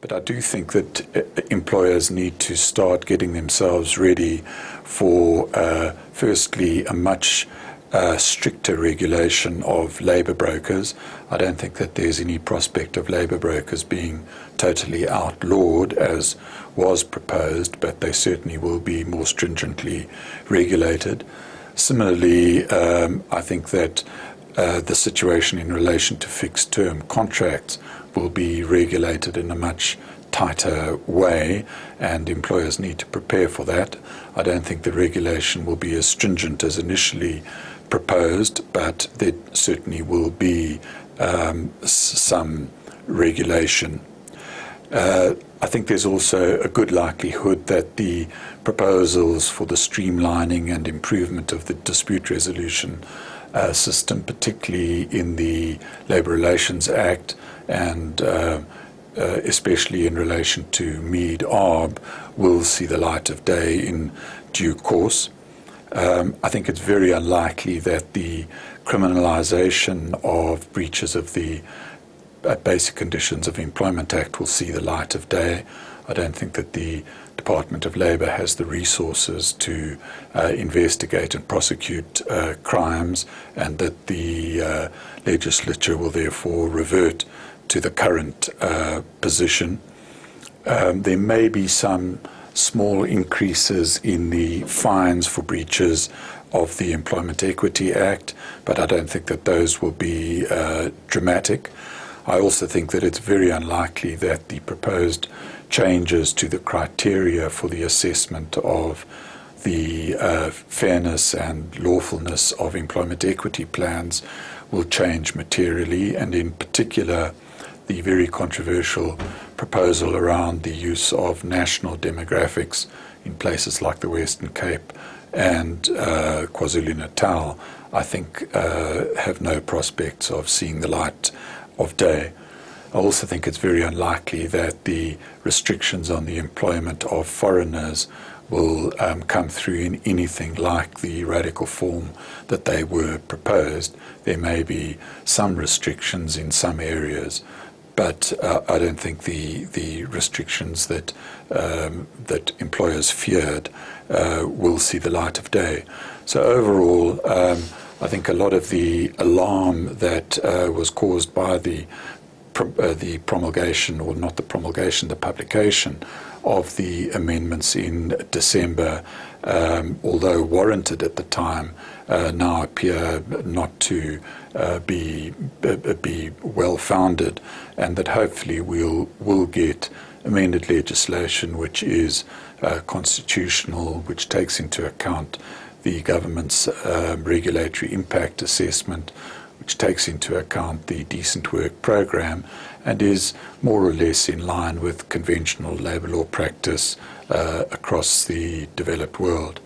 But I do think that employers need to start getting themselves ready for, firstly, a much stricter regulation of labour brokers. I don't think that there's any prospect of labour brokers being totally outlawed as was proposed, but they certainly will be more stringently regulated. Similarly, I think that the situation in relation to fixed-term contracts will be regulated in a much tighter way, and employers need to prepare for that. I don't think the regulation will be as stringent as initially proposed, but there certainly will be some regulation. I think there's also a good likelihood that the proposals for the streamlining and improvement of the dispute resolution system, particularly in the Labour Relations Act and especially in relation to Mead-Arb, will see the light of day in due course. I think it's very unlikely that the criminalisation of breaches of the Basic Conditions of Employment Act will see the light of day. I don't think that the Department of Labour has the resources to investigate and prosecute crimes, and that the legislature will therefore revert to the current position. There may be some small increases in the fines for breaches of the Employment Equity Act, but I don't think that those will be dramatic. I also think that it's very unlikely that the proposed changes to the criteria for the assessment of the fairness and lawfulness of employment equity plans will change materially, and in particular the very controversial proposal around the use of national demographics in places like the Western Cape and KwaZulu-Natal, I think have no prospects of seeing the light of day. I also think it's very unlikely that the restrictions on the employment of foreigners will come through in anything like the radical form that they were proposed. There may be some restrictions in some areas, but I don't think the restrictions that that employers feared will see the light of day. So overall, I think a lot of the alarm that was caused by the promulgation, or not the promulgation, the publication of the amendments in December, although warranted at the time, now appear not to be well-founded, and that hopefully we'll get amended legislation which is constitutional, which takes into account the government's regulatory impact assessment, which takes into account the Decent Work Programme, and is more or less in line with conventional labour law practice across the developed world.